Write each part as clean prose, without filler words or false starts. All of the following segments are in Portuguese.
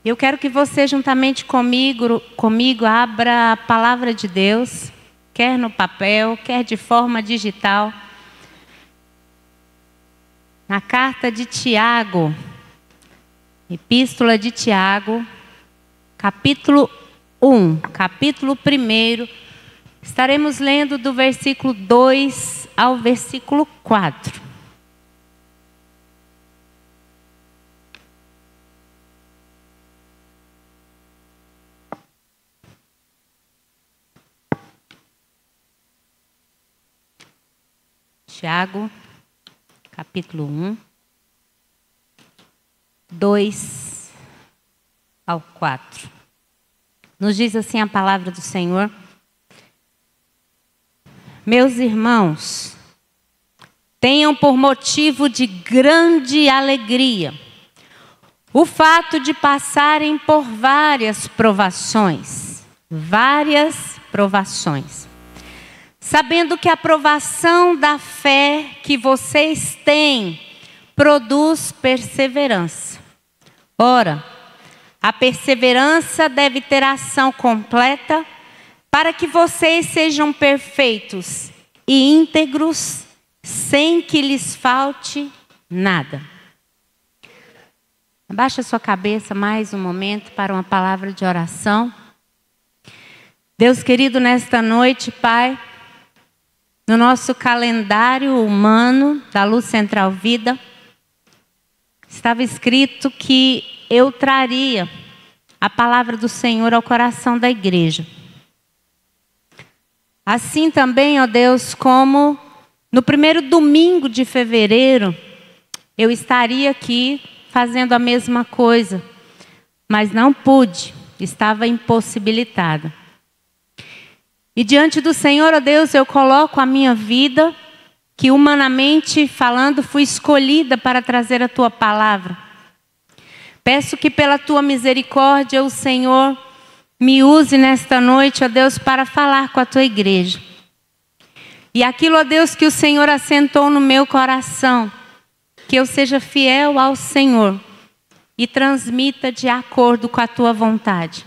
Eu quero que você, juntamente comigo, abra a palavra de Deus, quer no papel, quer de forma digital. Na carta de Tiago, Epístola de Tiago, capítulo 1, capítulo 1, estaremos lendo do versículo 2 ao versículo 4. Tiago, capítulo 1, 2 ao 4. Nos diz assim a palavra do Senhor: Meus irmãos, tenham por motivo de grande alegria o fato de passarem por várias provações, sabendo que a provação da fé que vocês têm produz perseverança. Ora, a perseverança deve ter ação completa, para que vocês sejam perfeitos e íntegros, sem que lhes falte nada. Abaixa sua cabeça mais um momento para uma palavra de oração. Deus querido, nesta noite, Pai, no nosso calendário humano da Luz Central Vida, estava escrito que eu traria a palavra do Senhor ao coração da igreja. Assim também, ó Deus, como no primeiro domingo de fevereiro, eu estaria aqui fazendo a mesma coisa, mas não pude, estava impossibilitada. E diante do Senhor, ó Deus, eu coloco a minha vida, que humanamente falando fui escolhida para trazer a Tua palavra. Peço que pela Tua misericórdia o Senhor me use nesta noite, ó Deus, para falar com a Tua igreja. E aquilo, ó Deus, que o Senhor assentou no meu coração, que eu seja fiel ao Senhor e transmita de acordo com a Tua vontade.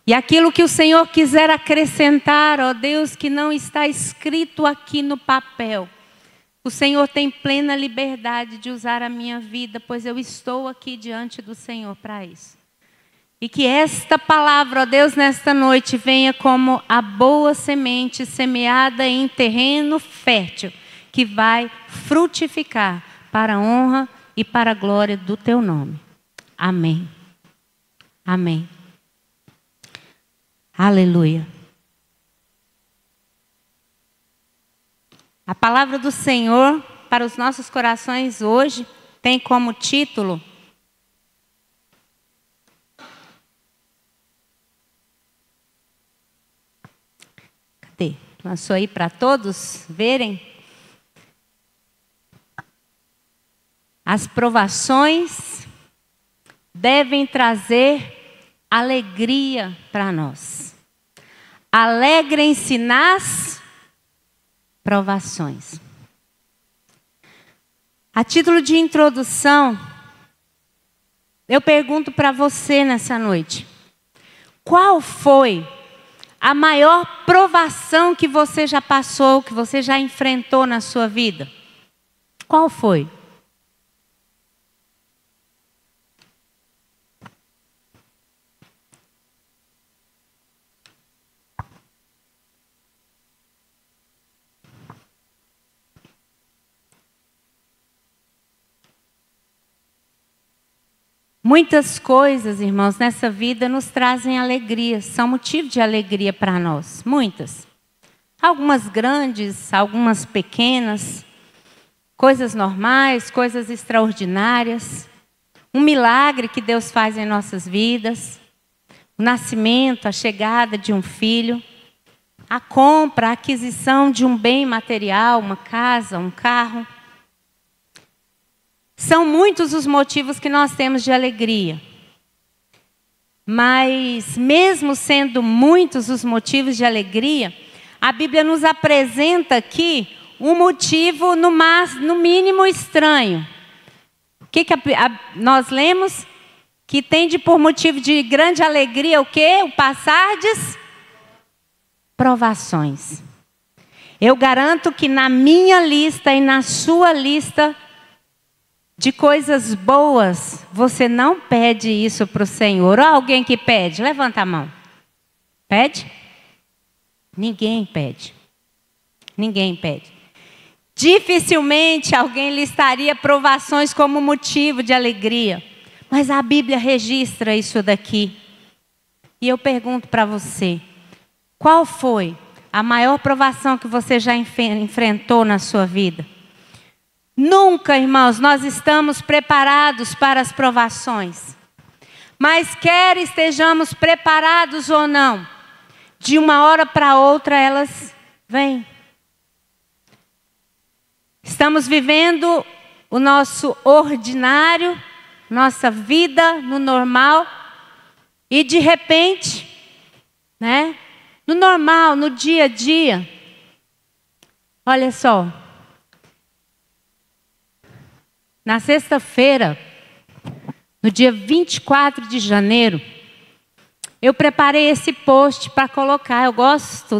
E aquilo que o Senhor quiser acrescentar, ó Deus, que não está escrito aqui no papel, o Senhor tem plena liberdade de usar a minha vida, pois eu estou aqui diante do Senhor para isso. E que esta palavra, ó Deus, nesta noite venha como a boa semente semeada em terreno fértil, que vai frutificar para a honra e para a glória do Teu nome. Amém. Amém. Aleluia. A palavra do Senhor para os nossos corações hoje tem como título: cadê? Lançou aí para todos verem. As provações devem trazer alegria para nós. Alegrem-se nas provações. A título de introdução, eu pergunto para você nessa noite: qual foi a maior provação que você já passou, que você já enfrentou na sua vida? Qual foi? Muitas coisas, irmãos, nessa vida nos trazem alegria, são motivo de alegria para nós, muitas. Algumas grandes, algumas pequenas, coisas normais, coisas extraordinárias. Um milagre que Deus faz em nossas vidas, o nascimento, a chegada de um filho, a compra, a aquisição de um bem material, uma casa, um carro. São muitos os motivos que nós temos de alegria. Mas mesmo sendo muitos os motivos de alegria, a Bíblia nos apresenta aqui um motivo no mínimo estranho. O que nós lemos? que tende por motivo de grande alegria o quê? O passardes provações. Eu garanto que na minha lista e na sua lista de coisas boas, você não pede isso para o Senhor. Ou alguém que pede? Levanta a mão. Pede? Ninguém pede. Ninguém pede. Dificilmente alguém listaria provações como motivo de alegria. Mas a Bíblia registra isso daqui. E eu pergunto para você, qual foi a maior provação que você já enfrentou na sua vida? Nunca, irmãos, nós estamos preparados para as provações. Mas quer estejamos preparados ou não, de uma hora para outra elas vêm. Estamos vivendo o nosso ordinário, nossa vida no normal, e de repente, né, no normal, no dia a dia, olha só, na sexta-feira, no dia 24 de janeiro, eu preparei esse post para colocar. Eu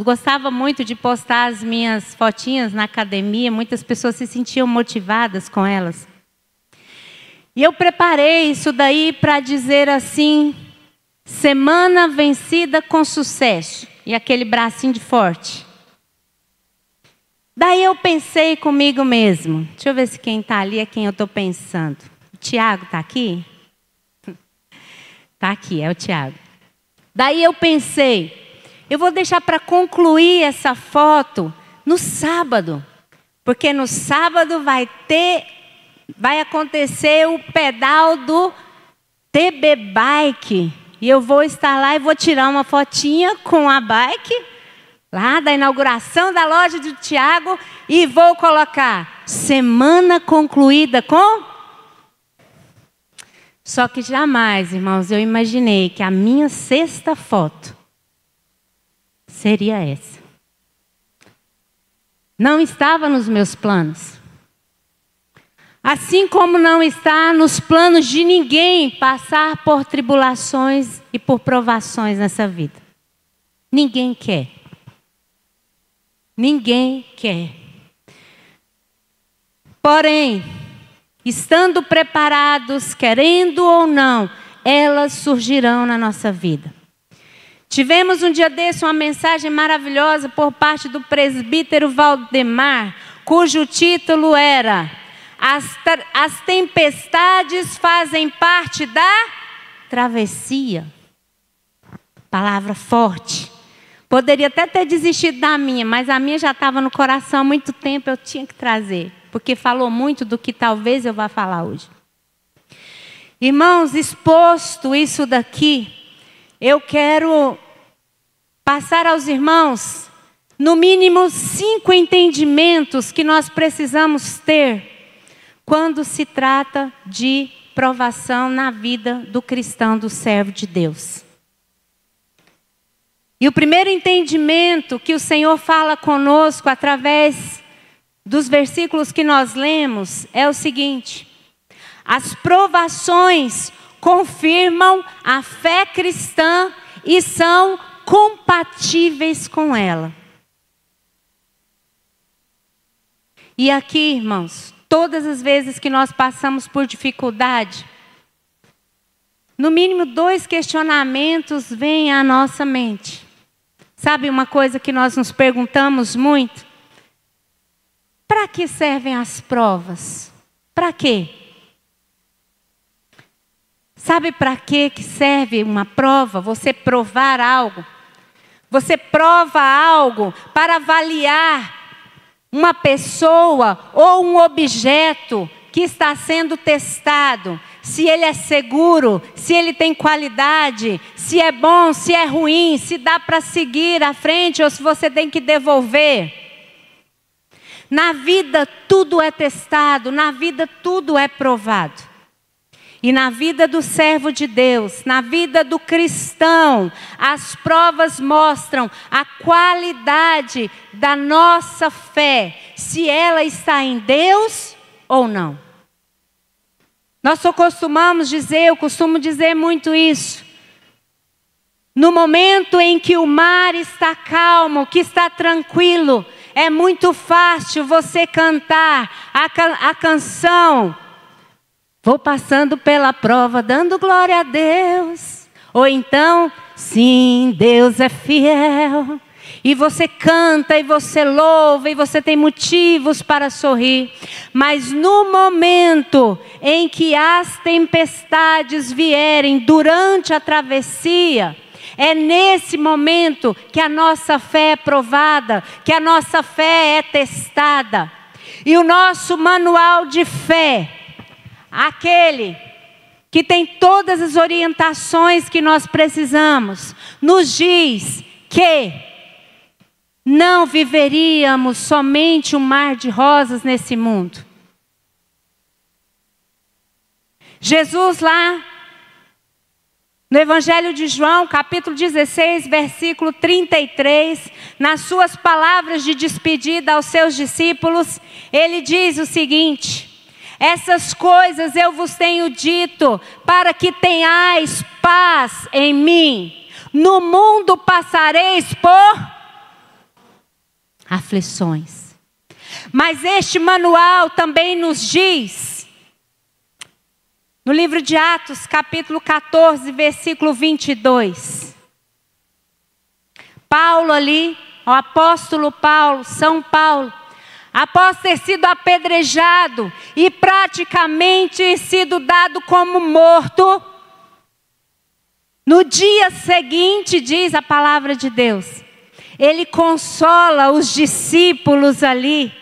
gostava muito de postar as minhas fotinhas na academia, muitas pessoas se sentiam motivadas com elas. E eu preparei isso daí para dizer assim, semana vencida com sucesso, e aquele bracinho de forte. Daí eu pensei comigo mesmo, deixa eu ver se quem está ali é quem eu estou pensando. O Tiago está aqui? Está aqui, é o Tiago. Daí eu pensei, eu vou deixar para concluir essa foto no sábado. Porque no sábado vai acontecer o pedal do TB Bike. E eu vou estar lá e vou tirar uma fotinha com a bike, lá da inauguração da loja do Tiago, e vou colocar, semana concluída com... Só que jamais, irmãos, eu imaginei que a minha sexta foto seria essa. Não estava nos meus planos. Assim como não está nos planos de ninguém passar por tribulações e por provações nessa vida. Ninguém quer. Ninguém quer. Porém, estando preparados, querendo ou não, elas surgirão na nossa vida. Tivemos um dia desse uma mensagem maravilhosa por parte do presbítero Valdemar, cujo título era: As tempestades fazem parte da travessia. Palavra forte. Poderia até ter desistido da minha, mas a minha já estava no coração há muito tempo, eu tinha que trazer. Porque falou muito do que talvez eu vá falar hoje. Irmãos, exposto isso daqui, eu quero passar aos irmãos, no mínimo 5 entendimentos que nós precisamos ter quando se trata de provação na vida do cristão, do servo de Deus. E o primeiro entendimento que o Senhor fala conosco através dos versículos que nós lemos é o seguinte: as provações confirmam a fé cristã e são compatíveis com ela. E aqui, irmãos, todas as vezes que nós passamos por dificuldade, no mínimo 2 questionamentos vêm à nossa mente. Sabe uma coisa que nós nos perguntamos muito? Para que servem as provas? Para quê? Sabe para que serve uma prova? Você provar algo. Você prova algo para avaliar uma pessoa ou um objeto que está sendo testado. Se ele é seguro, se ele tem qualidade, se é bom, se é ruim, se dá para seguir à frente ou se você tem que devolver. Na vida tudo é testado, na vida tudo é provado. E na vida do servo de Deus, na vida do cristão, as provas mostram a qualidade da nossa fé, se ela está em Deus ou não. Nós só costumamos dizer, eu costumo dizer muito isso. No momento em que o mar está calmo, que está tranquilo, é muito fácil você cantar a canção. Vou passando pela prova, dando glória a Deus. Ou então, sim, Deus é fiel. E você canta, e você louva, e você tem motivos para sorrir. Mas no momento em que as tempestades vierem durante a travessia, é nesse momento que a nossa fé é provada, que a nossa fé é testada. E o nosso manual de fé, aquele que tem todas as orientações que nós precisamos, nos diz que não viveríamos somente um mar de rosas nesse mundo. Jesus lá, no Evangelho de João, capítulo 16, versículo 33, nas suas palavras de despedida aos seus discípulos, ele diz o seguinte: essas coisas eu vos tenho dito, para que tenhais paz em mim. No mundo passareis por aflições. Mas este manual também nos diz, no livro de Atos, capítulo 14, versículo 22. Paulo ali, o apóstolo Paulo, São Paulo, após ter sido apedrejado e praticamente sido dado como morto, no dia seguinte, diz a palavra de Deus, ele consola os discípulos ali.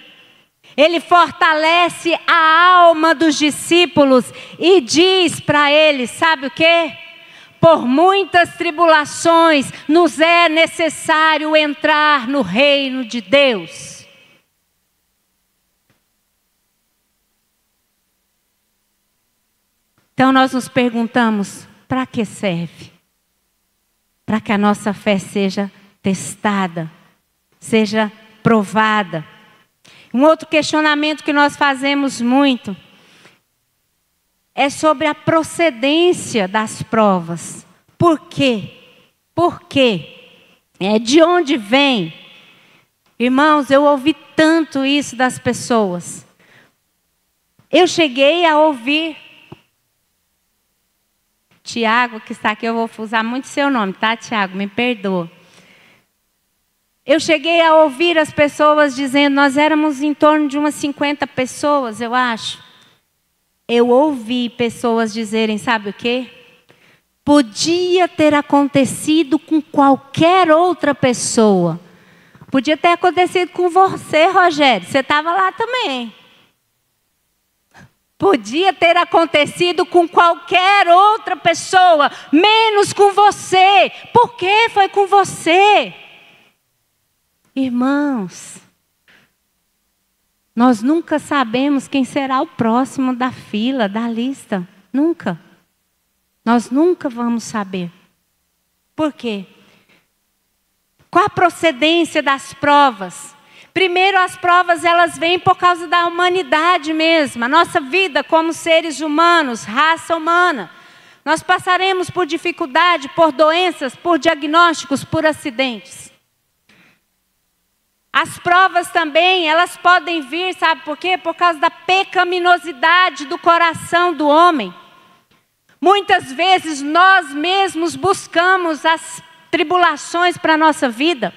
Ele fortalece a alma dos discípulos e diz para eles, sabe o quê? Por muitas tribulações nos é necessário entrar no reino de Deus. Então nós nos perguntamos, para que serve? Para que a nossa fé seja testada, seja provada. Um outro questionamento que nós fazemos muito é sobre a procedência das provas. Por quê? Por quê? De onde vem? Irmãos, eu ouvi tanto isso das pessoas. Eu cheguei a ouvir. Tiago, que está aqui, eu vou usar muito seu nome, tá, Tiago? Me perdoa. Eu cheguei a ouvir as pessoas dizendo, nós éramos em torno de umas 50 pessoas, eu acho. Eu ouvi pessoas dizerem, sabe o quê? Podia ter acontecido com qualquer outra pessoa. Podia ter acontecido com você, Rogério. Você estava lá também. Podia ter acontecido com qualquer outra pessoa, menos com você. Por que foi com você? Irmãos, nós nunca sabemos quem será o próximo da fila, da lista. Nunca. Nós nunca vamos saber. Por quê? Qual a procedência das provas? Primeiro, as provas elas vêm por causa da humanidade mesmo. A nossa vida como seres humanos, raça humana. Nós passaremos por dificuldade, por doenças, por diagnósticos, por acidentes. As provas também, elas podem vir, sabe por quê? Por causa da pecaminosidade do coração do homem. Muitas vezes nós mesmos buscamos as tribulações para a nossa vida.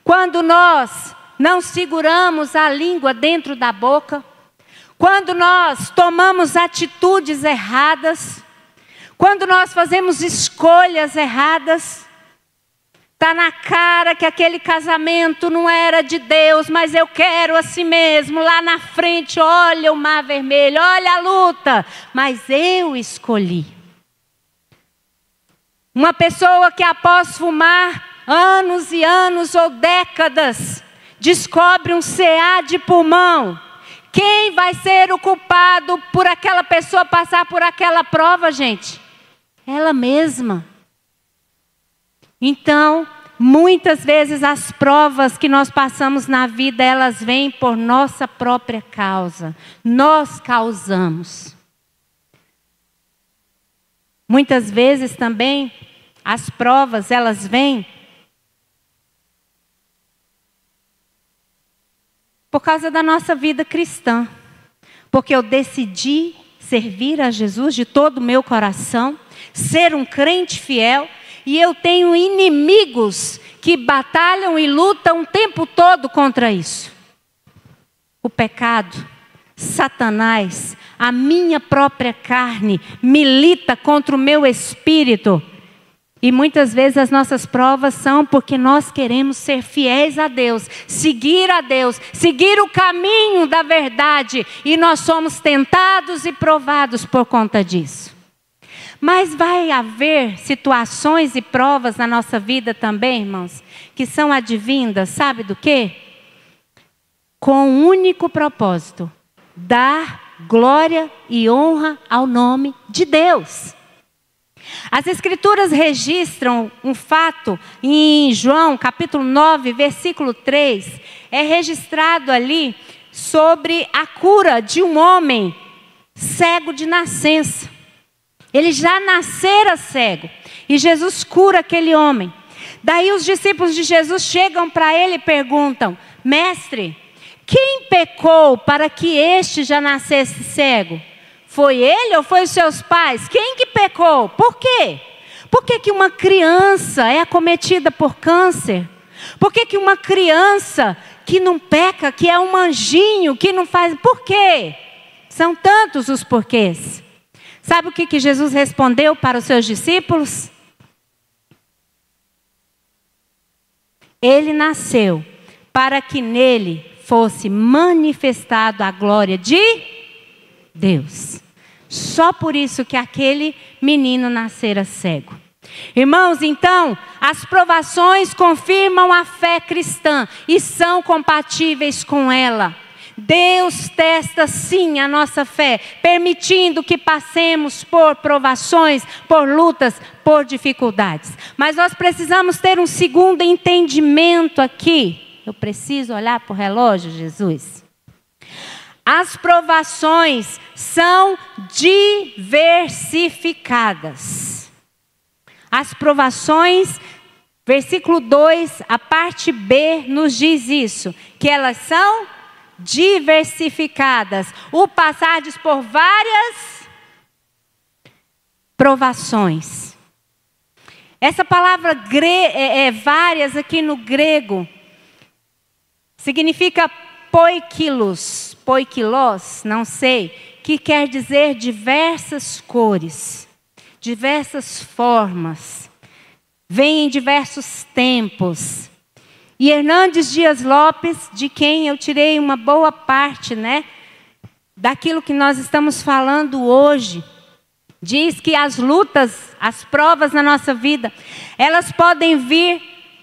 Quando nós não seguramos a língua dentro da boca. Quando nós tomamos atitudes erradas. Quando nós fazemos escolhas erradas. Está na cara que aquele casamento não era de Deus, mas eu quero assim mesmo. Lá na frente, olha o mar vermelho, olha a luta. Mas eu escolhi. Uma pessoa que após fumar anos e anos ou décadas, descobre um CA de pulmão. Quem vai ser o culpado por aquela pessoa passar por aquela prova, gente? Ela mesma. Então, muitas vezes as provas que nós passamos na vida, elas vêm por nossa própria causa. Nós causamos. Muitas vezes também as provas, elas vêm por causa da nossa vida cristã. Porque eu decidi servir a Jesus de todo o meu coração, ser um crente fiel, e eu tenho inimigos que batalham e lutam o tempo todo contra isso. O pecado, Satanás, a minha própria carne milita contra o meu espírito. E muitas vezes as nossas provas são porque nós queremos ser fiéis a Deus, seguir o caminho da verdade. E nós somos tentados e provados por conta disso. Mas vai haver situações e provas na nossa vida também, irmãos, que são advindas, sabe do quê? Com um único propósito: dar glória e honra ao nome de Deus. As Escrituras registram um fato em João, capítulo 9, versículo 3. É registrado ali sobre a cura de um homem cego de nascença. Ele já nascera cego. E Jesus cura aquele homem. Daí os discípulos de Jesus chegam para ele e perguntam: Mestre, quem pecou para que este já nascesse cego? Foi ele ou foi os seus pais? Quem que pecou? Por quê? Por que que uma criança é acometida por câncer? Por que que uma criança que não peca, que é um anjinho, que não faz... Por quê? São tantos os porquês. Sabe o que que Jesus respondeu para os seus discípulos? Ele nasceu para que nele fosse manifestado a glória de Deus. Só por isso que aquele menino nascera cego. Irmãos, então, as provações confirmam a fé cristã e são compatíveis com ela. Deus testa sim a nossa fé, permitindo que passemos por provações, por lutas, por dificuldades. Mas nós precisamos ter um segundo entendimento aqui. Eu preciso olhar para o relógio, Jesus. As provações são diversificadas. As provações, versículo 2, a parte B nos diz isso, que elas são diversificadas. O passardes por várias provações. Essa palavra várias aqui no grego significa poikilos, não sei, que quer dizer diversas cores, diversas formas, vem em diversos tempos. E Hernandes Dias Lopes, de quem eu tirei uma boa parte, daquilo que nós estamos falando hoje, diz que as lutas, as provas na nossa vida, elas podem vir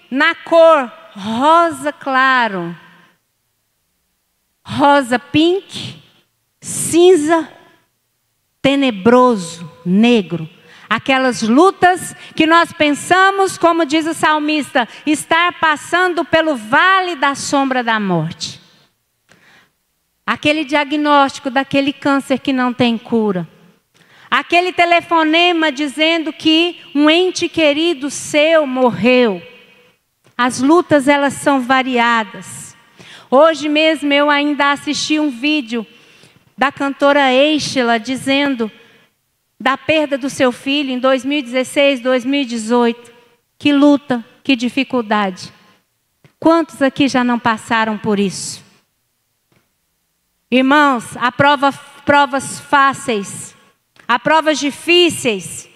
na cor rosa claro, rosa pink, cinza, tenebroso, negro. Aquelas lutas que nós pensamos, como diz o salmista, estar passando pelo vale da sombra da morte. Aquele diagnóstico daquele câncer que não tem cura. Aquele telefonema dizendo que um ente querido seu morreu. As lutas, elas são variadas. Hoje mesmo eu ainda assisti um vídeo da cantora Eichela dizendo da perda do seu filho em 2016, 2018. Que luta, que dificuldade. Quantos aqui já não passaram por isso? Irmãos, há provas fáceis, há provas difíceis.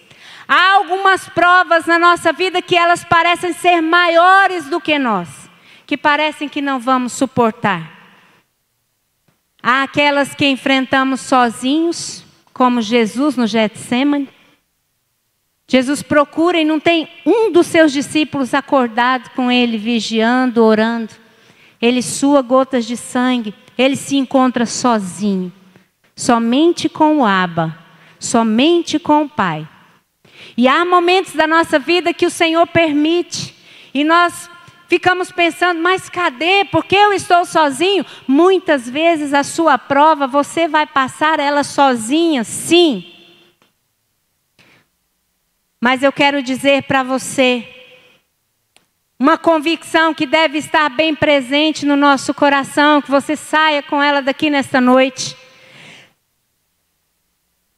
Há algumas provas na nossa vida que elas parecem ser maiores do que nós, que parecem que não vamos suportar. Há aquelas que enfrentamos sozinhos, como Jesus no Getsêmani. Jesus procura e não tem um dos seus discípulos acordado com ele, vigiando, orando. Ele sua gotas de sangue, ele se encontra sozinho, somente com o Abba, somente com o Pai. E há momentos da nossa vida que o Senhor permite, e nós ficamos pensando, mas cadê? Por que eu estou sozinho? Muitas vezes a sua prova, você vai passar ela sozinha, sim. Mas eu quero dizer para você, uma convicção que deve estar bem presente no nosso coração, que você saia com ela daqui nesta noite.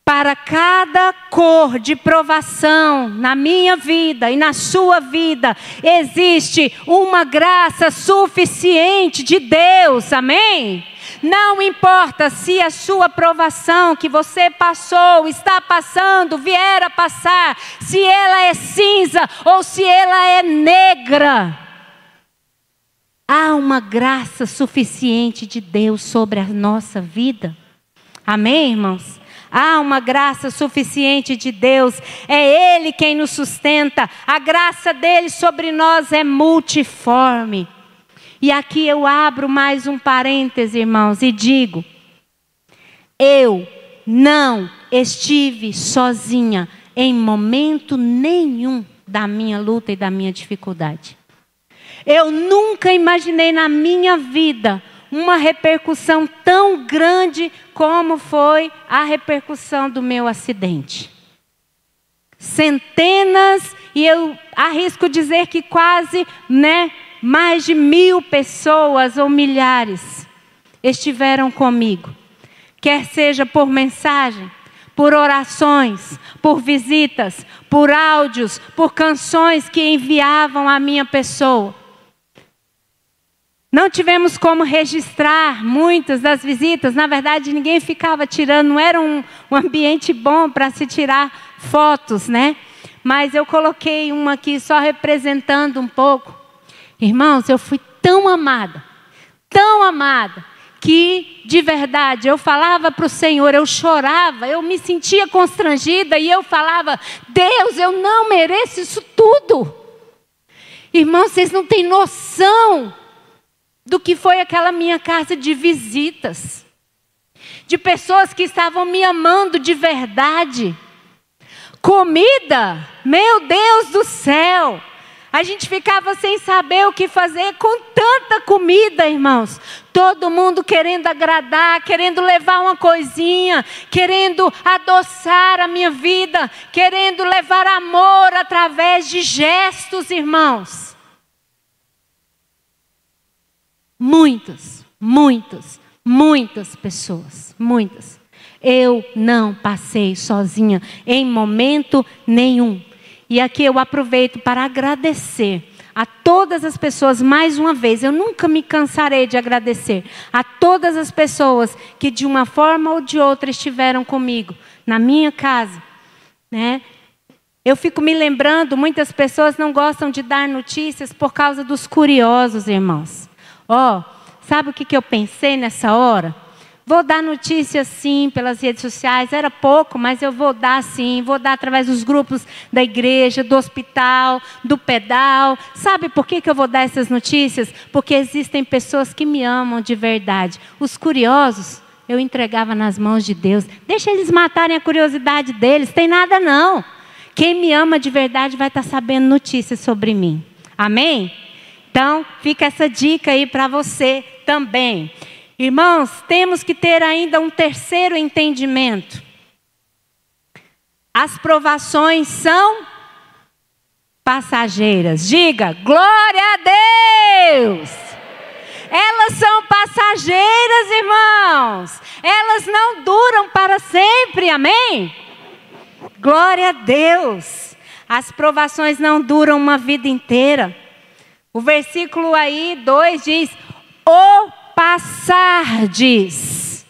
Para cada cor de provação na minha vida e na sua vida, existe uma graça suficiente de Deus, amém? Não importa se a sua provação que você passou, está passando, vier a passar, se ela é cinza ou se ela é negra. Há uma graça suficiente de Deus sobre a nossa vida. Amém, irmãos? Há uma graça suficiente de Deus. É Ele quem nos sustenta. A graça dele sobre nós é multiforme. E aqui eu abro mais um parêntese, irmãos, e digo: eu não estive sozinha em momento nenhum da minha luta e da minha dificuldade. Eu nunca imaginei na minha vida uma repercussão tão grande como foi a repercussão do meu acidente. Centenas, e eu arrisco dizer que quase, mais de 1000 pessoas ou milhares estiveram comigo. Quer seja por mensagem, por orações, por visitas, por áudios, por canções que enviavam à minha pessoa. Não tivemos como registrar muitas das visitas. Na verdade, ninguém ficava tirando. Não era um ambiente bom para se tirar fotos, né? Mas eu coloquei uma aqui só representando um pouco. Irmãos, eu fui tão amada, que de verdade eu falava para o Senhor, eu chorava, eu me sentia constrangida e eu falava: Deus, eu não mereço isso tudo. Irmãos, vocês não têm noção do que foi aquela minha casa de visitas, de pessoas que estavam me amando de verdade. Comida, meu Deus do céu, a gente ficava sem saber o que fazer com tanta comida, irmãos. Todo mundo querendo agradar, querendo levar uma coisinha, querendo adoçar a minha vida, querendo levar amor através de gestos, irmãos. Muitas pessoas, muitas. Eu não passei sozinha em momento nenhum. E aqui eu aproveito para agradecer a todas as pessoas, mais uma vez, eu nunca me cansarei de agradecer a todas as pessoas que de uma forma ou de outra estiveram comigo, na minha casa, né? Eu fico me lembrando, muitas pessoas não gostam de dar notícias por causa dos curiosos, irmãos. Sabe o que eu pensei nessa hora? Vou dar notícia sim pelas redes sociais, era pouco, mas eu vou dar sim, vou dar através dos grupos da igreja, do hospital, do pedal. Sabe por que eu vou dar essas notícias? Porque existem pessoas que me amam de verdade. Os curiosos, eu entregava nas mãos de Deus. Deixa eles matarem a curiosidade deles, tem nada não. Quem me ama de verdade vai estar sabendo notícias sobre mim. Amém? Então, fica essa dica aí para você também. Irmãos, temos que ter ainda um terceiro entendimento. As provações são passageiras. Diga, glória a Deus! Elas são passageiras, irmãos. Elas não duram para sempre, amém? Glória a Deus! As provações não duram uma vida inteira. O versículo aí, 2 diz: passardes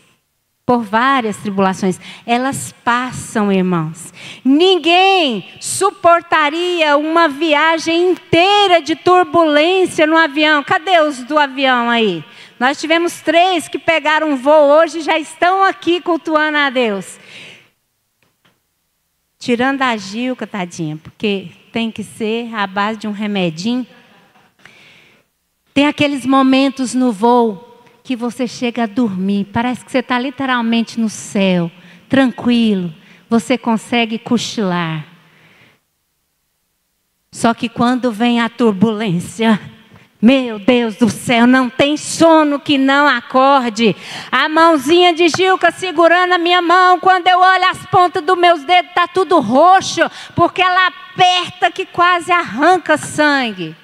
por várias tribulações. Elas passam, irmãos. Ninguém suportaria uma viagem inteira de turbulência no avião. Cadê os do avião aí? Nós tivemos 3 que pegaram um voo hoje e já estão aqui cultuando a Deus. Tirando a Gilca, tadinha, porque tem que ser à base de um remedinho. Tem aqueles momentos no voo que você chega a dormir. Parece que você está literalmente no céu, tranquilo. Você consegue cochilar. Só que quando vem a turbulência, Meu Deus do céu, não tem sono que não acorde. A mãozinha de Gilca segurando a minha mão. Quando eu olho as pontas dos meus dedos, está tudo roxo. Porque ela aperta que quase arranca sangue.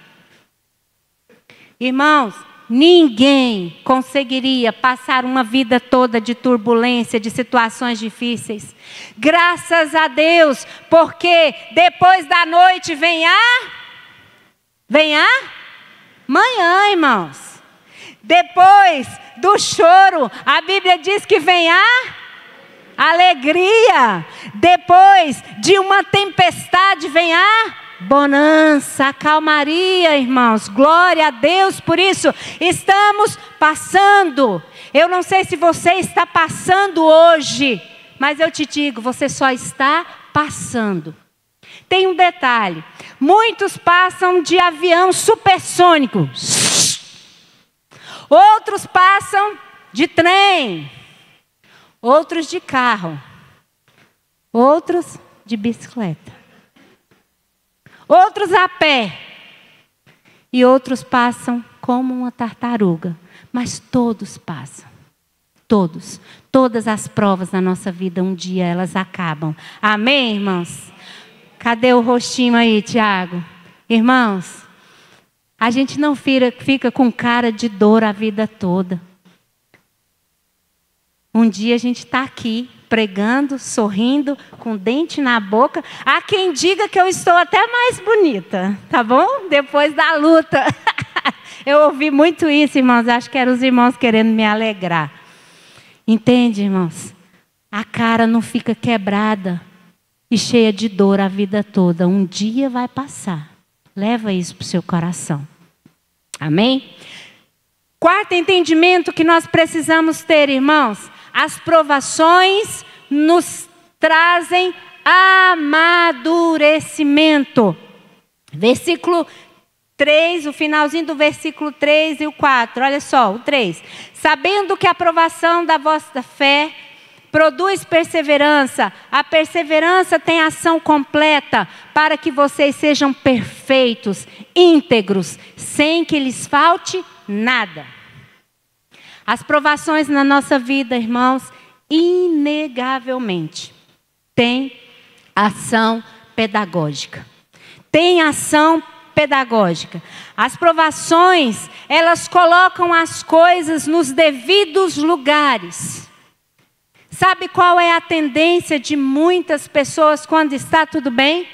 Irmãos, ninguém conseguiria passar uma vida toda de turbulência, de situações difíceis. Graças a Deus, porque depois da noite vem a manhã, irmãos. Depois do choro, a Bíblia diz que vem a alegria. Depois de uma tempestade, vem a bonança, a calmaria, irmãos. Glória a Deus por isso. Estamos passando. Eu não sei se você está passando hoje, mas eu te digo, você só está passando. Tem um detalhe. Muitos passam de avião supersônico. Outros passam de trem. Outros de carro. Outros de bicicleta. Outros a pé. E outros passam como uma tartaruga. Mas todos passam. Todos. Todas as provas da nossa vida, um dia elas acabam. Amém, irmãos? Cadê o rostinho aí, Tiago? Irmãos, a gente não fica com cara de dor a vida toda. Um dia a gente está aqui, pregando, sorrindo, com dente na boca. Há quem diga que eu estou até mais bonita, tá bom? Depois da luta. Eu ouvi muito isso, irmãos. Acho que eram os irmãos querendo me alegrar. Entende, irmãos? A cara não fica quebrada e cheia de dor a vida toda. Um dia vai passar. Leva isso para o seu coração. Amém? Quarto entendimento que nós precisamos ter, irmãos. As provações nos trazem amadurecimento. Versículo 3, o finalzinho do versículo 3 e o 4. Olha só, o 3. Sabendo que a provação da vossa fé produz perseverança. A perseverança tem ação completa para que vocês sejam perfeitos, íntegros, sem que lhes falte nada. As provações na nossa vida, irmãos, inegavelmente, têm ação pedagógica. Tem ação pedagógica. As provações, elas colocam as coisas nos devidos lugares. Sabe qual é a tendência de muitas pessoas quando está tudo bem?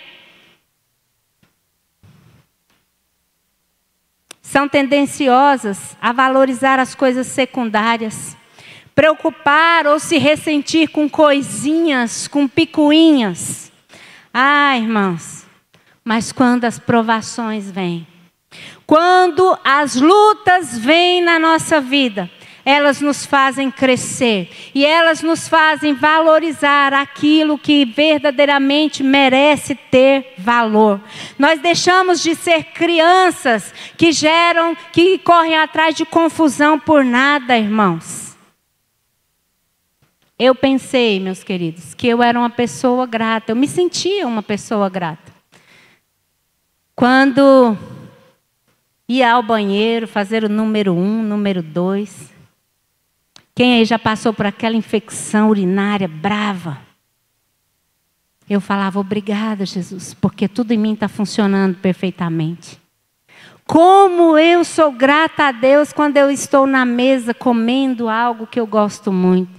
São tendenciosas a valorizar as coisas secundárias, preocupar ou se ressentir com coisinhas, com picuinhas. Ah, irmãos, mas quando as provações vêm, quando as lutas vêm na nossa vida, elas nos fazem crescer e elas nos fazem valorizar aquilo que verdadeiramente merece ter valor. Nós deixamos de ser crianças que correm atrás de confusão por nada, irmãos. Eu pensei, meus queridos, que eu era uma pessoa grata. Eu me sentia uma pessoa grata. Quando ia ao banheiro fazer o número 1, número 2... Quem aí já passou por aquela infecção urinária brava? Eu falava, obrigada, Jesus, porque tudo em mim está funcionando perfeitamente. Como eu sou grata a Deus quando eu estou na mesa comendo algo que eu gosto muito.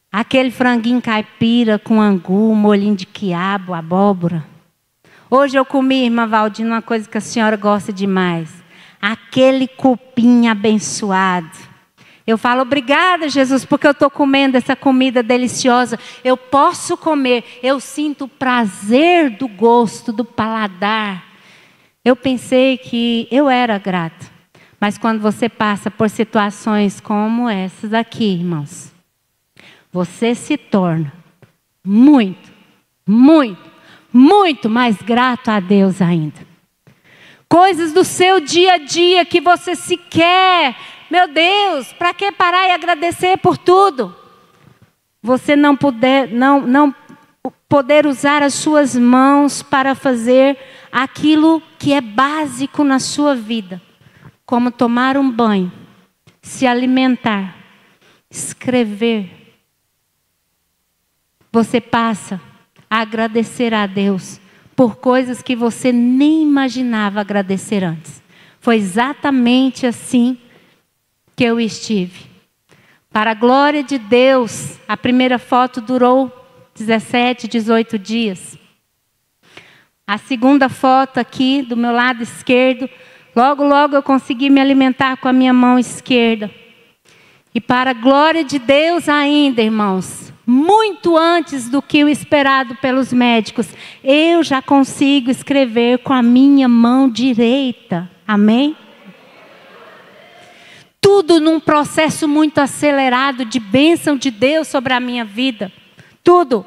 Aquele franguinho caipira com angu, molhinho de quiabo, abóbora. Hoje eu comi, irmã Valdina, uma coisa que a senhora gosta demais. Aquele cupim abençoado. Eu falo, obrigada, Jesus, porque eu estou comendo essa comida deliciosa. Eu posso comer, eu sinto o prazer do gosto, do paladar. Eu pensei que eu era grata. Mas quando você passa por situações como essas aqui, irmãos, você se torna muito, muito, muito mais grato a Deus ainda. Coisas do seu dia a dia que você sequer... Meu Deus, para que parar e agradecer por tudo? Você não poder usar as suas mãos para fazer aquilo que é básico na sua vida, como tomar um banho, se alimentar, escrever. Você passa a agradecer a Deus por coisas que você nem imaginava agradecer antes. Foi exatamente assim que eu estive. Para a glória de Deus, a primeira foto durou 17, 18 dias. A segunda foto aqui, do meu lado esquerdo, logo eu consegui me alimentar com a minha mão esquerda. E para a glória de Deus ainda, irmãos, muito antes do que o esperado pelos médicos, eu já consigo escrever com a minha mão direita. Amém? Tudo num processo muito acelerado de bênção de Deus sobre a minha vida. Tudo.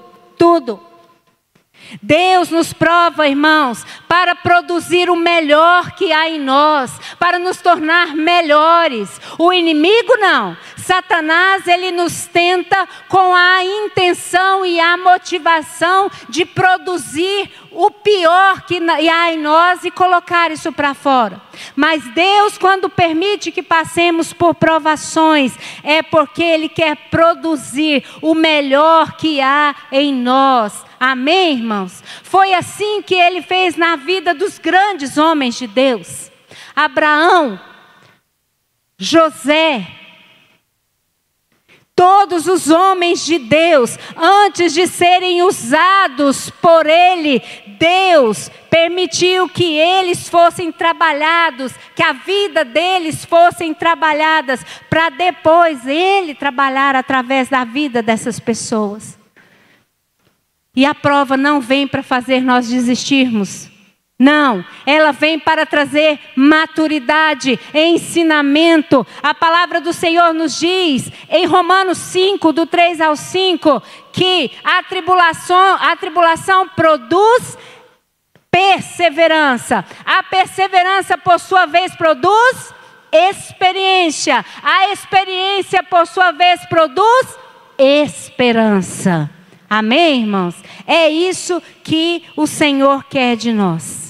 Deus nos prova, irmãos, para produzir o melhor que há em nós, para nos tornar melhores. O inimigo não. Satanás, ele nos tenta com a intenção e a motivação de produzir o pior que há em nós e colocar isso para fora. Mas Deus, quando permite que passemos por provações, é porque Ele quer produzir o melhor que há em nós. Amém, irmãos? Foi assim que Ele fez na vida dos grandes homens de Deus. Abraão, José, todos os homens de Deus, antes de serem usados por Ele, Deus permitiu que eles fossem trabalhados, que a vida deles fossem trabalhadas, para depois Ele trabalhar através da vida dessas pessoas. E a prova não vem para fazer nós desistirmos. Não, ela vem para trazer maturidade, ensinamento. A palavra do Senhor nos diz, em Romanos 5, do 3 ao 5, que a tribulação produz perseverança. A perseverança, por sua vez, produz experiência. A experiência, por sua vez, produz esperança. Amém, irmãos? É isso que o Senhor quer de nós.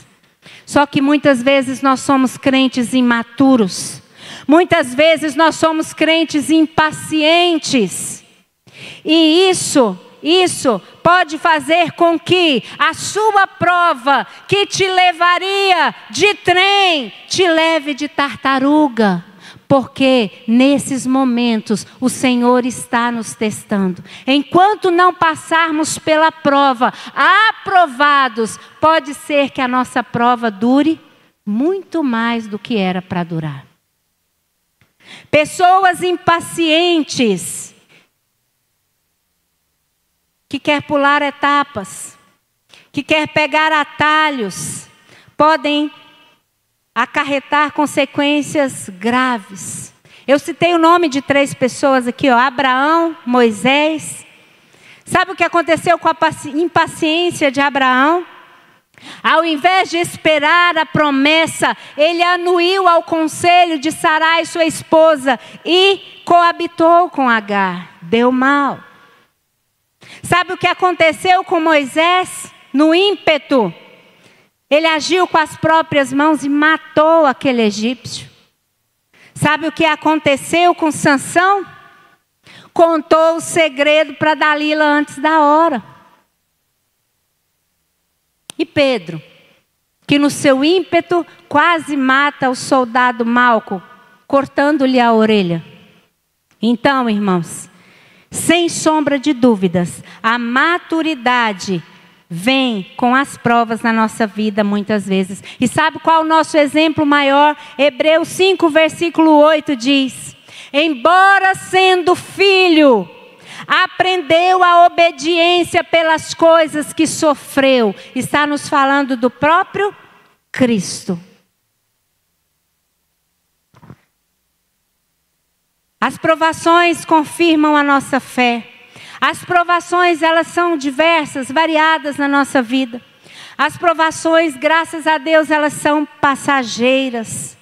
Só que muitas vezes nós somos crentes imaturos. Muitas vezes nós somos crentes impacientes. E isso pode fazer com que a sua prova, que te levaria de trem, te leve de tartaruga. Porque nesses momentos o Senhor está nos testando. Enquanto não passarmos pela prova, aprovados, pode ser que a nossa prova dure muito mais do que era para durar. Pessoas impacientes, que quer pular etapas, que quer pegar atalhos, podem acarretar consequências graves. Eu citei o nome de 3 pessoas aqui, Abraão, Moisés. Sabe o que aconteceu com a impaciência de Abraão? Ao invés de esperar a promessa, ele anuiu ao conselho de Sarai, sua esposa, e coabitou com Agar. Deu mal. Sabe o que aconteceu com Moisés? No ímpeto, ele agiu com as próprias mãos e matou aquele egípcio. Sabe o que aconteceu com Sansão? Contou o segredo para Dalila antes da hora. E Pedro, que no seu ímpeto quase mata o soldado Malco, cortando-lhe a orelha. Então, irmãos, sem sombra de dúvidas, a maturidade vem com as provas na nossa vida muitas vezes. E sabe qual é o nosso exemplo maior? Hebreus 5, versículo 8 diz: embora sendo filho, aprendeu a obediência pelas coisas que sofreu. Está nos falando do próprio Cristo. As provações confirmam a nossa fé. As provações, elas são diversas, variadas na nossa vida. As provações, graças a Deus, elas são passageiras.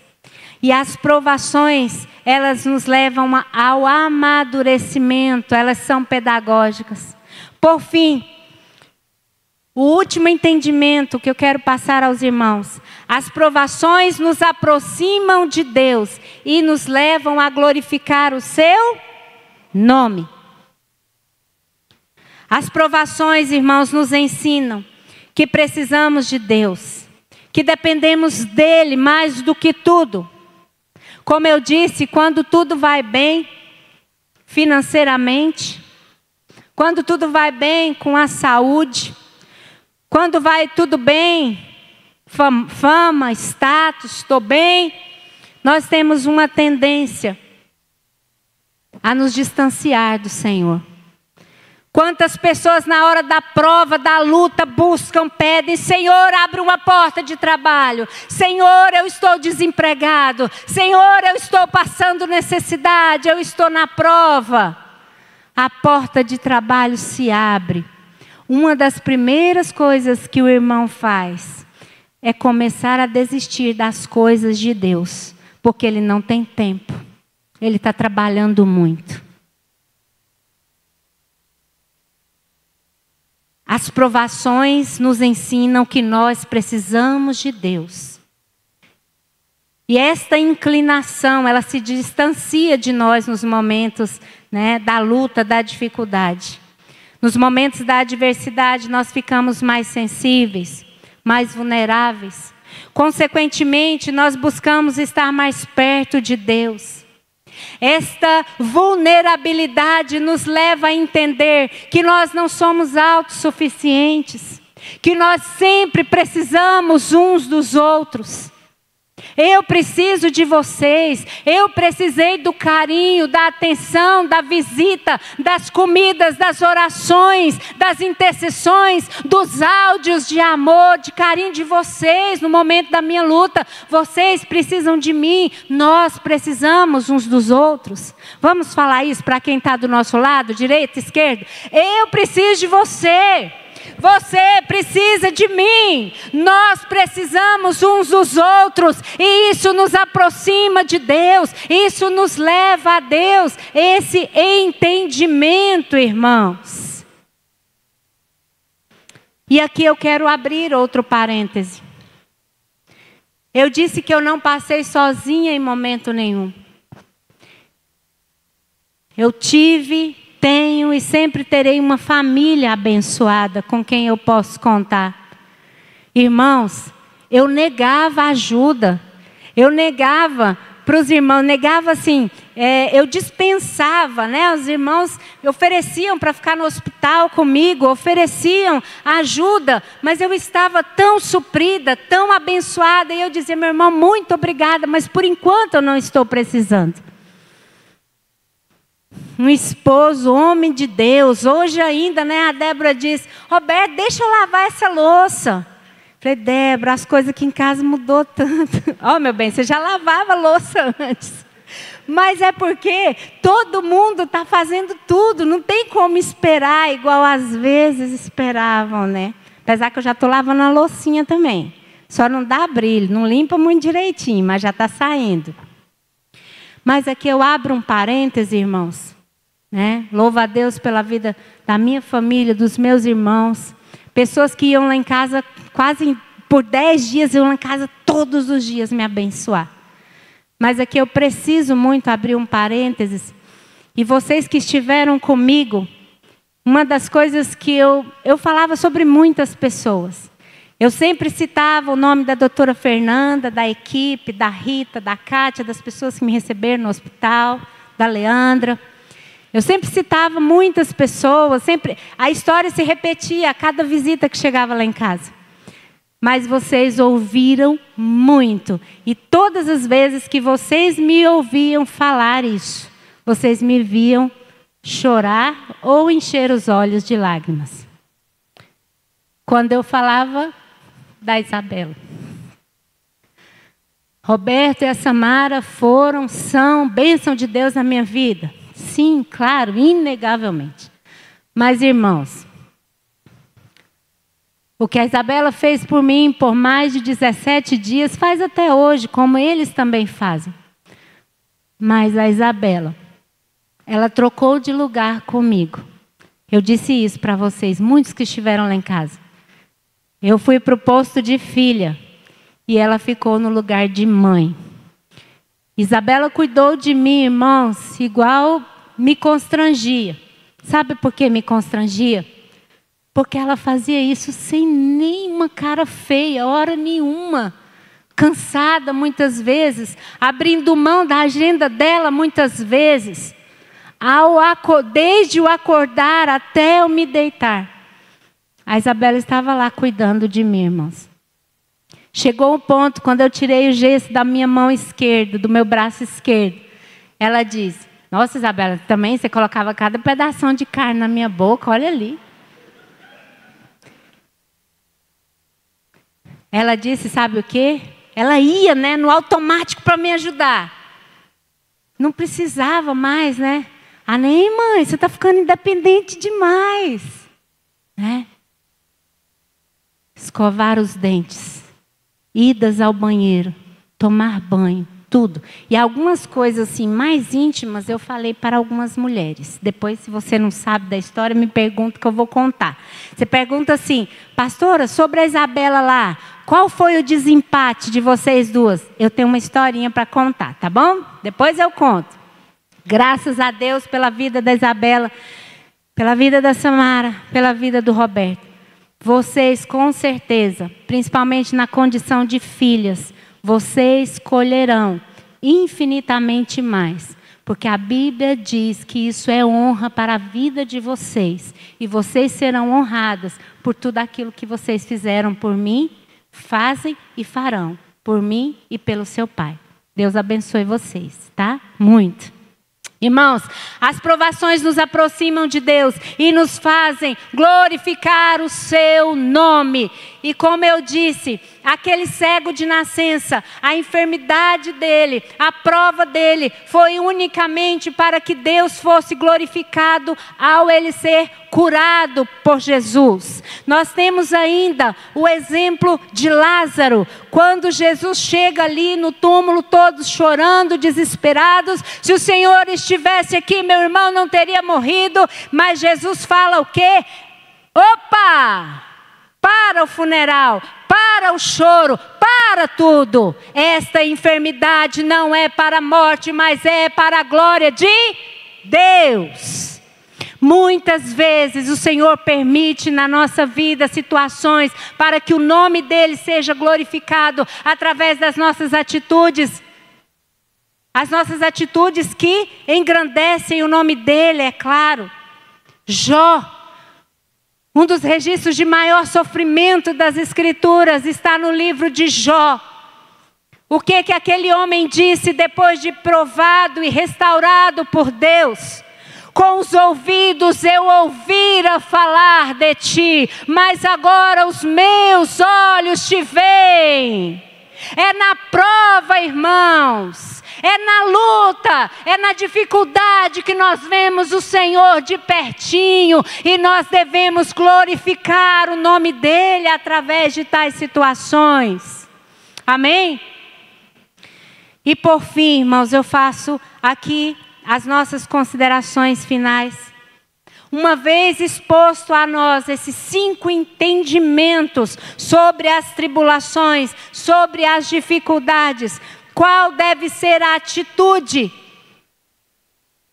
E as provações, elas nos levam ao amadurecimento, elas são pedagógicas. Por fim, O último entendimento que eu quero passar aos irmãos: as provações nos aproximam de Deus e nos levam a glorificar o seu nome. As provações, irmãos, nos ensinam que precisamos de Deus, que dependemos dele mais do que tudo. Como eu disse, quando tudo vai bem financeiramente, quando tudo vai bem com a saúde, quando vai tudo bem, fama, status, estou bem, nós temos uma tendência a nos distanciar do Senhor. Quantas pessoas na hora da prova, da luta, buscam, pedem: Senhor, abre uma porta de trabalho. Senhor, eu estou desempregado. Senhor, eu estou passando necessidade, eu estou na prova. A porta de trabalho se abre. Uma das primeiras coisas que o irmão faz é começar a desistir das coisas de Deus, porque ele não tem tempo. Ele está trabalhando muito. As provações nos ensinam que nós precisamos de Deus. E esta inclinação, ela se distancia de nós nos momentos, da luta, da dificuldade. Nos momentos da adversidade, nós ficamos mais sensíveis, mais vulneráveis. Consequentemente, nós buscamos estar mais perto de Deus. Esta vulnerabilidade nos leva a entender que nós não somos autossuficientes, que nós sempre precisamos uns dos outros. Eu preciso de vocês, eu precisei do carinho, da atenção, da visita, das comidas, das orações, das intercessões, dos áudios de amor, de carinho de vocês no momento da minha luta. Vocês precisam de mim, nós precisamos uns dos outros. Vamos falar isso para quem está do nosso lado, direita, esquerda? Eu preciso de você. Você precisa de mim, nós precisamos uns dos outros, e isso nos aproxima de Deus, isso nos leva a Deus, esse entendimento, irmãos. E aqui eu quero abrir outro parêntese. Eu disse que eu não passei sozinha em momento nenhum. Eu tenho e sempre terei uma família abençoada com quem eu posso contar. Irmãos, eu negava ajuda. Eu negava para os irmãos, negava assim, eu dispensava, os irmãos ofereciam para ficar no hospital comigo, ofereciam ajuda, mas eu estava tão suprida, tão abençoada, e eu dizia: meu irmão, muito obrigada, mas por enquanto eu não estou precisando. Um esposo, homem de Deus. Hoje ainda, a Débora diz: Roberto, deixa eu lavar essa louça. Falei: Débora, as coisas aqui em casa mudou tanto. Meu bem, você já lavava louça antes. Mas é porque todo mundo está fazendo tudo. Não tem como esperar igual às vezes esperavam, Apesar que eu já estou lavando a loucinha também. Só não dá brilho, não limpa muito direitinho, mas já está saindo. Mas aqui eu abro um parêntese, irmãos. Louvo a Deus pela vida da minha família, dos meus irmãos. Pessoas que iam lá em casa quase por 10 dias, iam lá em casa todos os dias me abençoar. Mas aqui eu preciso muito abrir um parênteses. E vocês que estiveram comigo, uma das coisas que eu falava sobre muitas pessoas. Eu sempre citava o nome da doutora Fernanda, da equipe, da Rita, da Kátia, das pessoas que me receberam no hospital, da Leandra. Eu sempre citava muitas pessoas, a história se repetia a cada visita que chegava lá em casa. Mas vocês ouviram muito. E todas as vezes que vocês me ouviam falar isso, vocês me viam chorar ou encher os olhos de lágrimas. Quando eu falava da Isabela. Roberto e a Samara são bênção de Deus na minha vida. Sim, claro, inegavelmente. Mas, irmãos, o que a Isabela fez por mim por mais de 17 dias, faz até hoje, como eles também fazem. Mas a Isabela, ela trocou de lugar comigo. Eu disse isso para vocês, muitos que estiveram lá em casa. Eu fui para o posto de filha e ela ficou no lugar de mãe. Isabela cuidou de mim, irmãos, igual me constrangia. Sabe por que me constrangia? Porque ela fazia isso sem nenhuma cara feia, hora nenhuma. Cansada muitas vezes, abrindo mão da agenda dela muitas vezes. Desde o acordar até eu me deitar. A Isabela estava lá cuidando de mim, irmãos. Chegou um ponto, quando eu tirei o gesso da minha mão esquerda, do meu braço esquerdo. Ela disse, nossa Isabela, também você colocava cada pedação de carne na minha boca, olha ali. Ela disse, sabe o quê? Ela ia, né, no automático para me ajudar. Não precisava mais, né? Ah, nem mãe, você está ficando independente demais. Né? Escovar os dentes. Idas ao banheiro. Tomar banho. Tudo. E algumas coisas assim mais íntimas eu falei para algumas mulheres. Depois, se você não sabe da história, me pergunta que eu vou contar. Você pergunta assim, pastora, sobre a Isabela lá, qual foi o desempate de vocês duas? Eu tenho uma historinha para contar, tá bom? Depois eu conto. Graças a Deus pela vida da Isabela, pela vida da Samara, pela vida do Roberto. Vocês com certeza, principalmente na condição de filhas, vocês colherão infinitamente mais. Porque a Bíblia diz que isso é honra para a vida de vocês. E vocês serão honradas por tudo aquilo que vocês fizeram por mim, fazem e farão. Por mim e pelo seu Pai. Deus abençoe vocês, tá? Muito. Irmãos, as provações nos aproximam de Deus e nos fazem glorificar o seu nome. E como eu disse, aquele cego de nascença, a enfermidade dele, a prova dele, foi unicamente para que Deus fosse glorificado ao ele ser curado por Jesus. Nós temos ainda o exemplo de Lázaro, quando Jesus chega ali no túmulo, todos chorando, desesperados. Se o Senhor estivesse aqui, meu irmão não teria morrido, mas Jesus fala o quê? Opa! Para o funeral, para o choro, para tudo. Esta enfermidade não é para a morte, mas é para a glória de Deus. Muitas vezes o Senhor permite na nossa vida situações para que o nome dele seja glorificado através das nossas atitudes. As nossas atitudes que engrandecem o nome dele, é claro. Jó, um dos registros de maior sofrimento das Escrituras, está no livro de Jó. O que aquele homem disse depois de provado e restaurado por Deus? Com os ouvidos eu ouvira falar de ti, mas agora os meus olhos te veem. É na prova, irmãos, é na luta, é na dificuldade que nós vemos o Senhor de pertinho e nós devemos glorificar o nome dele através de tais situações. Amém? E por fim, irmãos, eu faço aqui as nossas considerações finais. Uma vez exposto a nós esses 5 entendimentos sobre as tribulações, sobre as dificuldades, qual deve ser a atitude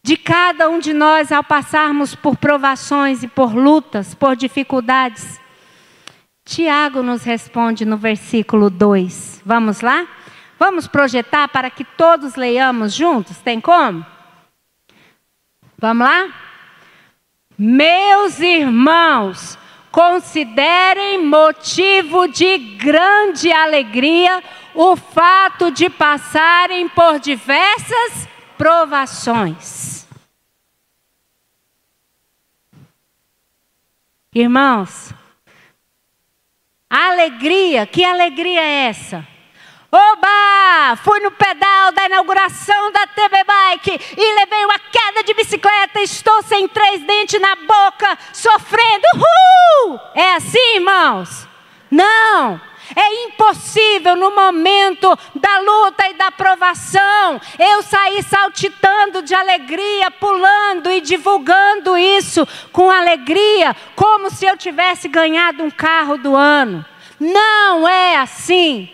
de cada um de nós ao passarmos por provações e por lutas, por dificuldades? Tiago nos responde no versículo 2. Vamos lá? Vamos projetar para que todos leiamos juntos? Tem como? Vamos lá? Meus irmãos, considerem motivo de grande alegria o fato de passarem por diversas provações. Irmãos, alegria, que alegria é essa? Oba! Fui no pedal da inauguração da TB Bike e levei uma queda de bicicleta. Estou sem 3 dentes na boca, sofrendo. Uhul! É assim, irmãos? Não! É impossível no momento da luta e da provação eu sair saltitando de alegria, pulando e divulgando isso com alegria, como se eu tivesse ganhado um carro do ano. Não é assim.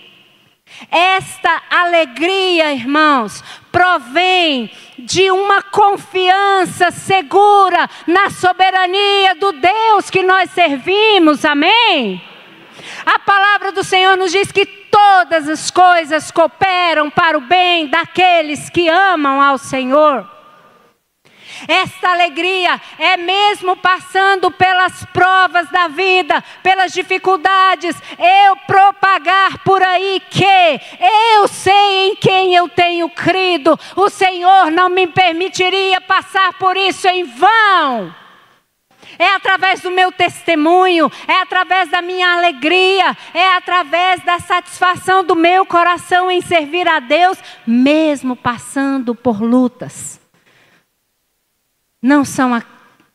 Esta alegria, irmãos, provém de uma confiança segura na soberania do Deus que nós servimos, amém? A palavra do Senhor nos diz que todas as coisas cooperam para o bem daqueles que amam ao Senhor. Esta alegria é mesmo passando pelas provas da vida, pelas dificuldades, eu propagar por aí que eu sei em quem eu tenho crido. O Senhor não me permitiria passar por isso em vão. É através do meu testemunho, é através da minha alegria, é através da satisfação do meu coração em servir a Deus, mesmo passando por lutas. Não são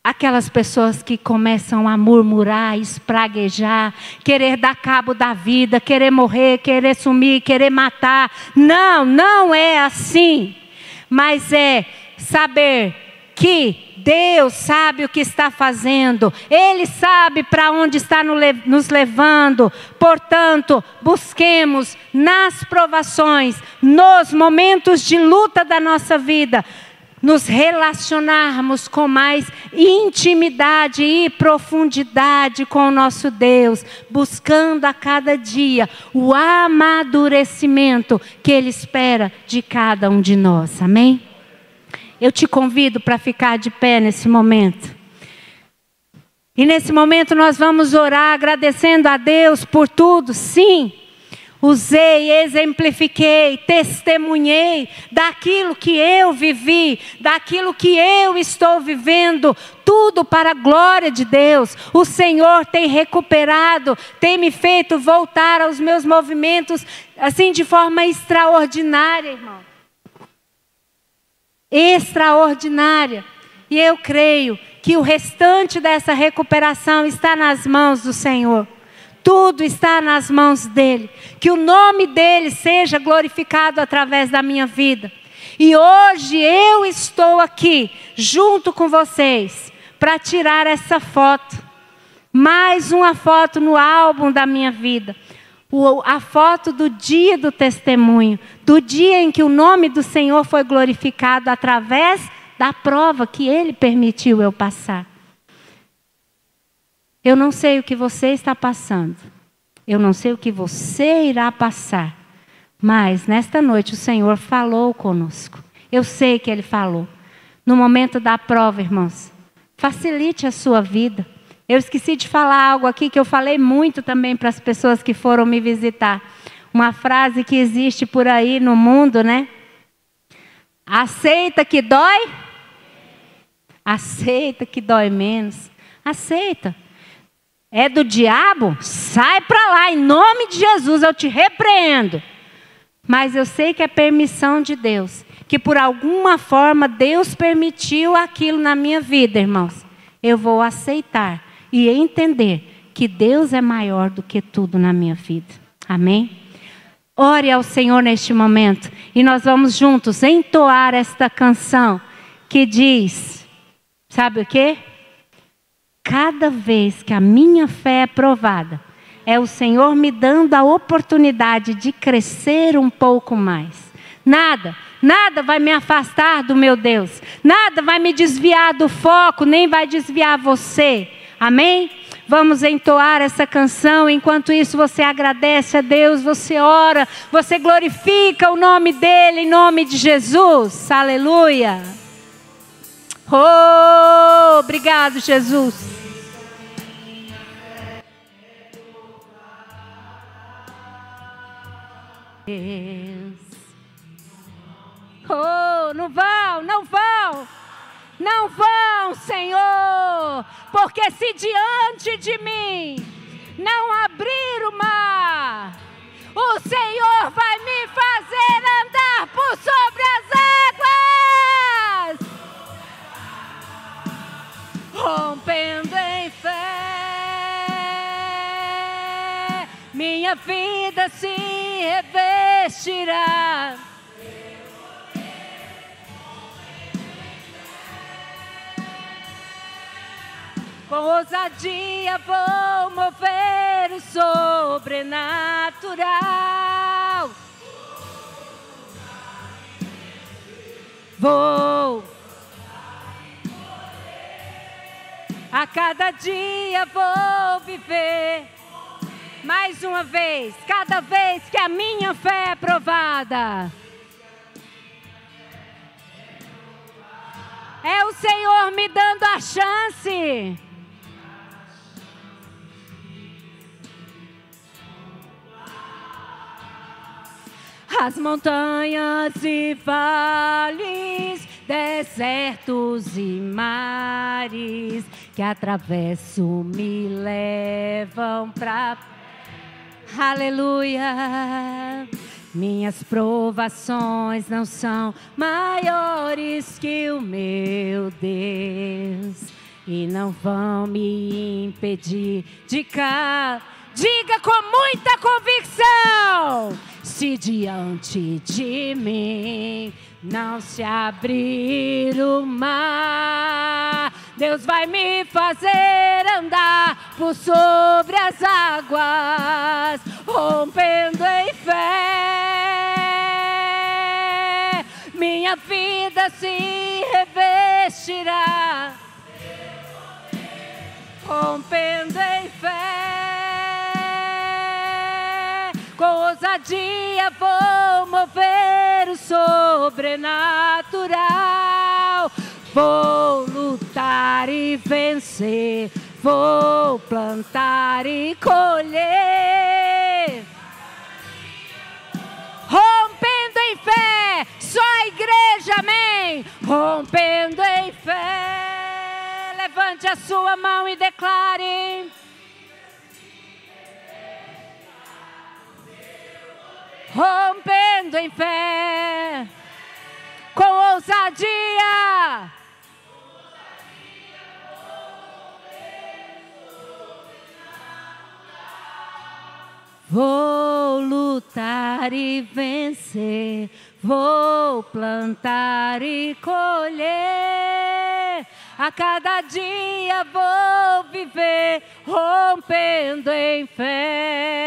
aquelas pessoas que começam a murmurar, espraguejar, querer dar cabo da vida, querer morrer, querer sumir, querer matar. Não, não é assim. Mas é saber que Deus sabe o que está fazendo. Ele sabe para onde está nos levando. Portanto, busquemos nas provações, nos momentos de luta da nossa vida, nos relacionarmos com mais intimidade e profundidade com o nosso Deus, buscando a cada dia o amadurecimento que Ele espera de cada um de nós, amém? Eu te convido para ficar de pé nesse momento. E nesse momento nós vamos orar agradecendo a Deus por tudo, sim. Usei, exemplifiquei, testemunhei daquilo que eu vivi, daquilo que eu estou vivendo, tudo para a glória de Deus. O Senhor tem recuperado, tem me feito voltar aos meus movimentos, assim de forma extraordinária, irmão. Extraordinária. E eu creio que o restante dessa recuperação está nas mãos do Senhor. Tudo está nas mãos dEle. Que o nome dEle seja glorificado através da minha vida. E hoje eu estou aqui, junto com vocês, para tirar essa foto. Mais uma foto no álbum da minha vida. A foto do dia do testemunho. Do dia em que o nome do Senhor foi glorificado através da prova que Ele permitiu eu passar. Eu não sei o que você está passando. Eu não sei o que você irá passar. Mas nesta noite o Senhor falou conosco. Eu sei que Ele falou. No momento da prova, irmãos, facilite a sua vida. Eu esqueci de falar algo aqui que eu falei muito também para as pessoas que foram me visitar. Uma frase que existe por aí no mundo, né? Aceita que dói? Aceita que dói menos. Aceita. É do diabo? Sai para lá, em nome de Jesus, eu te repreendo. Mas eu sei que é permissão de Deus. Que por alguma forma Deus permitiu aquilo na minha vida, irmãos. Eu vou aceitar e entender que Deus é maior do que tudo na minha vida. Amém? Ore ao Senhor neste momento. E nós vamos juntos entoar esta canção que diz, sabe o quê? Cada vez que a minha fé é provada, é o Senhor me dando a oportunidade de crescer um pouco mais. Nada vai me afastar do meu Deus. Nada vai me desviar do foco, nem vai desviar você. Amém? Vamos entoar essa canção. Enquanto isso você agradece a Deus, você ora, você glorifica o nome dEle em nome de Jesus. Aleluia. Oh, obrigado, Jesus. Oh, não vão, Senhor, porque se diante de mim não abrir o mar, o Senhor vai me fazer andar por sobre as águas, rompendo em fé, minha vida se revestirá. Com ousadia vou mover o sobrenatural. Vou. A cada dia vou viver. Mais uma vez, cada vez que a minha fé é provada. É o Senhor me dando a chance. As montanhas e vales, desertos e mares que atravesso me levam pra... Aleluia! Minhas provações não são maiores que o meu Deus e não vão me impedir de cá. Diga com muita convicção: se diante de mim não se abrir o mar, Deus vai me fazer andar por sobre as águas, rompendo em fé. Minha vida se revestirá, rompendo em fé. Com ousadia vou mover o sobrenatural. Vou lutar e vencer, vou plantar e colher. Rompendo em fé, só a igreja, amém. Rompendo em fé. Levante a sua mão e declare: rompendo em fé, com ousadia. Vou lutar e vencer, vou plantar e colher. A cada dia vou viver, rompendo em fé.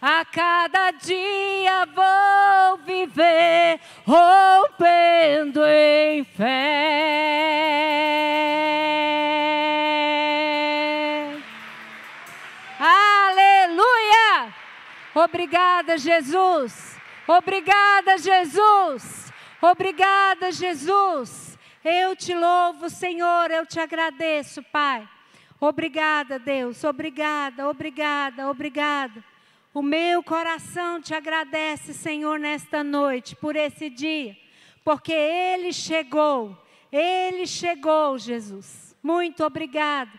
A cada dia vou viver, rompendo em fé. Aleluia! Obrigada, Jesus. Obrigada, Jesus. Obrigada, Jesus. Eu te louvo, Senhor, eu te agradeço, Pai. Obrigada, Deus. Obrigada, obrigada, obrigada. O meu coração te agradece, Senhor, nesta noite, por esse dia, porque Ele chegou, Jesus. Muito obrigado.